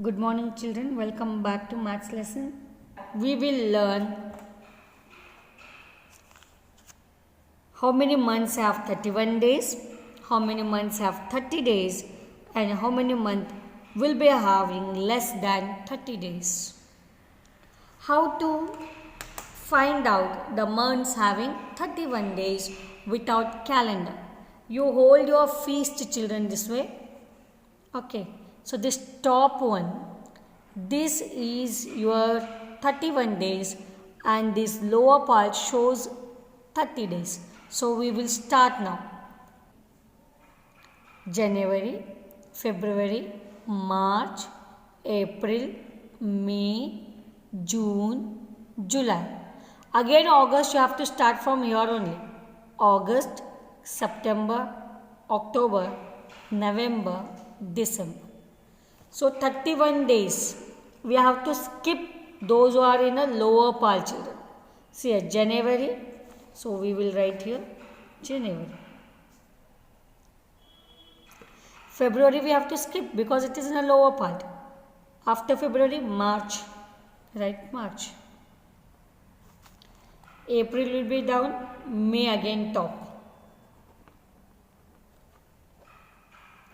Good morning children, welcome back to maths lesson. We will learn how many months have 31 days, how many months have 30 days and how many months will be having less than 30 days. How to find out the months having 31 days without calendar. You hold your feast children this way. Okay, so this top one, this is your 31 days and this lower part shows 30 days. So we will start now. January, February, March, April, May, June, July. Again August you have to start from here only. August, September, October, November, December. So 31 days. We have to skip those who are in a lower part children. See here, January. So we will write here January. February we have to skip because it is in a lower part. After February, March. Right, March. April will be down. May again top.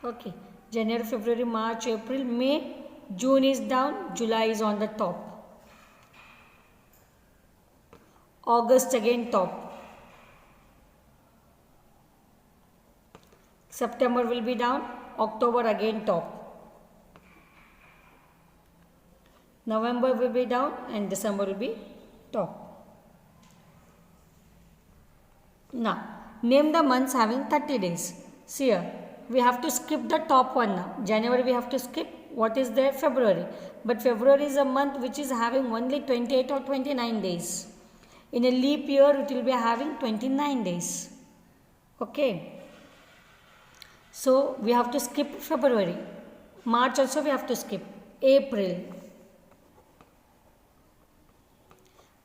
Okay. January, February, March, April, May, June is down, July is on the top. August again top. September will be down, October again top. November will be down and December will be top. Now, name the months having 30 days. See here. We have to skip the top one now. January we have to skip. What is there? February. But February is a month which is having only 28 or 29 days. In a leap year it will be having 29 days. Okay. So we have to skip February. March also we have to skip. April.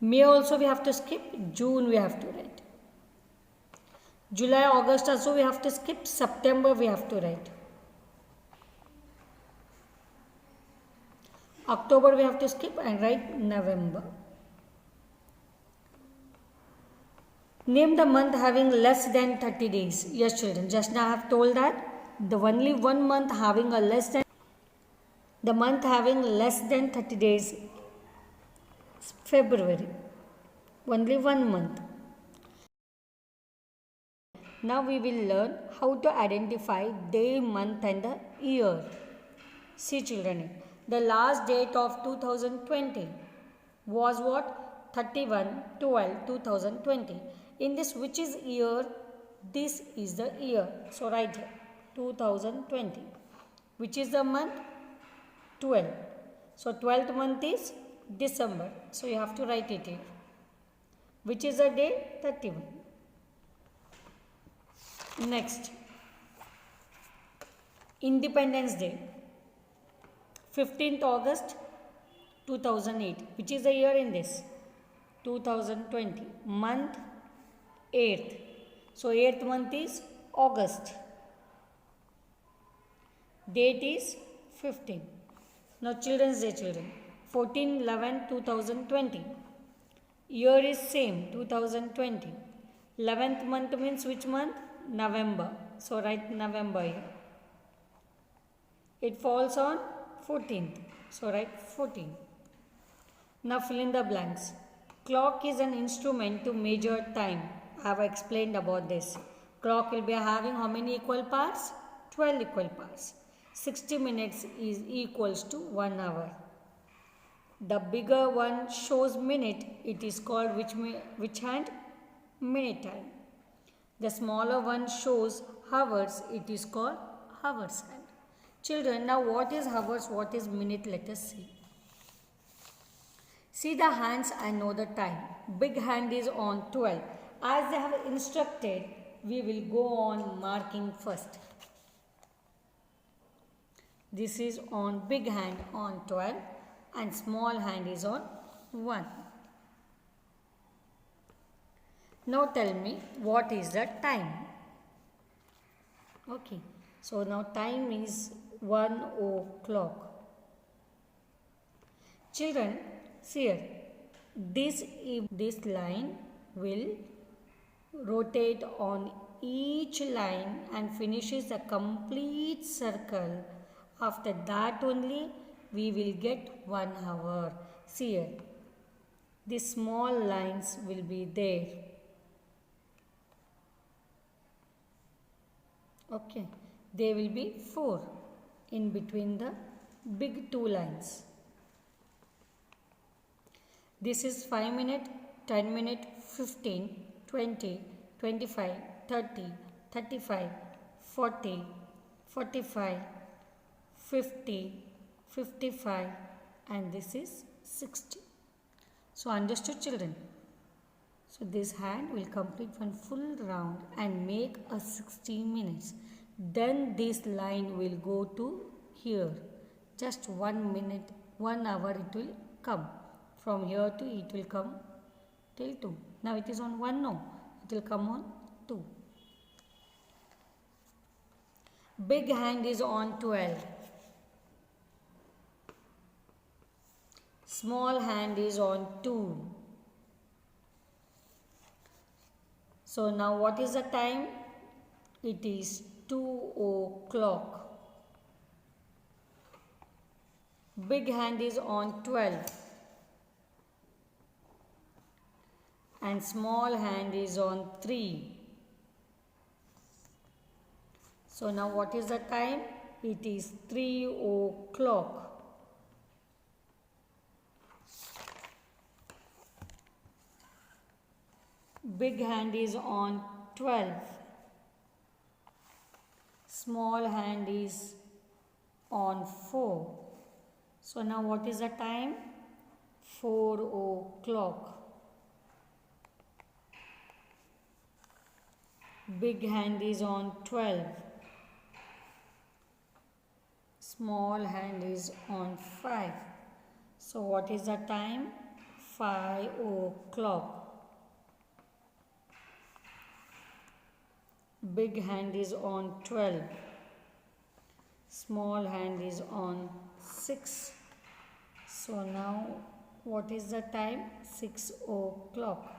May also we have to skip. June we have to write. July, August also we have to skip. September we have to write. October we have to skip and write November. Name the month having less than 30 days. Yes children, just now I have told that the only one month having a less than, the month having less than 30 days is February. Only one month. Now we will learn how to identify day, month and the year. See children, the last date of 2020 was what? 31/12/2020. In this which is year? This is the year. So write here 2020. Which is the month? 12. So 12th month is December. So you have to write it here. Which is the day? 31. Next, Independence Day, 15th August 2008. Which is the year in this? 2020. Month 8th. So 8th month is August. Date is 15. Now Children's Day children. 14/11/2020. Year is same 2020. 11th month means which month? November. So write November here. It falls on 14th. So write 14. Now fill in the blanks. Clock is an instrument to measure time. I have explained about this. Clock will be having how many equal parts? 12 equal parts. 60 minutes is equals to 1 hour. The bigger one shows minute. It is called which hand? Minute hand. The smaller one shows hours. It is called hours hand. Children, now what is hours? What is minute? Let us see. See the hands and know the time. Big hand is on 12. As they have instructed, we will go on marking first. This is on big hand on 12 and small hand is on 1. Now tell me what is the time. Okay, so now time is 1 o'clock. Children, see here, this line will rotate on each line and finishes a complete circle. After that only we will get 1 hour. See here, the small lines will be there. Okay, there will be 4 in between the big 2 lines. This is 5 minute, 10 minute, 15, 20, 25, 30, 35, 40, 45, 50, 55 and this is 60. So understood, children? So this hand will complete one full round and make a 60 minutes. Then this line will go to here. Just 1 minute, 1 hour it will come. From here to it will come till 2. Now it is on 1 now. It will come on 2. Big hand is on 12. Small hand is on 2. So now what is the time? It is 2 o'clock. Big hand is on 12. And small hand is on 3. So now what is the time? It is 3 o'clock. Big hand is on 12. Small hand is on 4. So now what is the time? 4 o'clock. Big hand is on 12. Small hand is on 5. So what is the time? 5 o'clock. Big hand is on 12. Small hand is on 6. So now what is the time? 6 o'clock.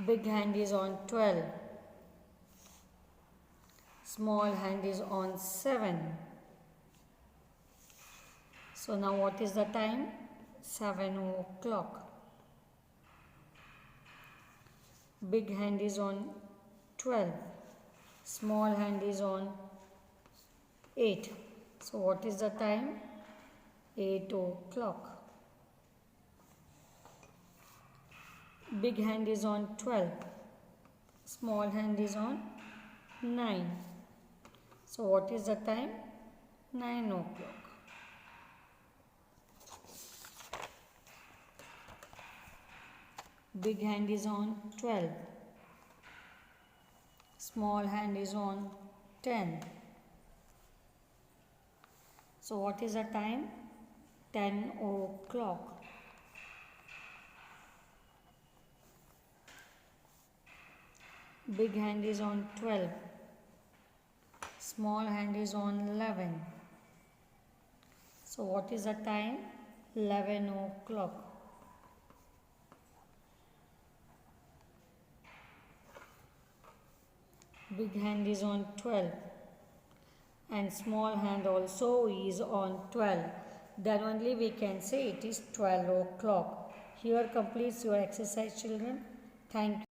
Big hand is on 12. Small hand is on 7. So now what is the time? 7 o'clock. Big hand is on 12. Small hand is on 8. So what is the time? 8 o'clock. Big hand is on 12. Small hand is on 9. So what is the time? 9 o'clock. Big hand is on 12. Small hand is on 10. So what is the time? 10 o'clock. Big hand is on 12. Small hand is on 11. So what is the time? 11 o'clock. Big hand is on 12 and small hand also is on 12. Then only we can say it is 12 o'clock. Here completes your exercise, children. Thank you.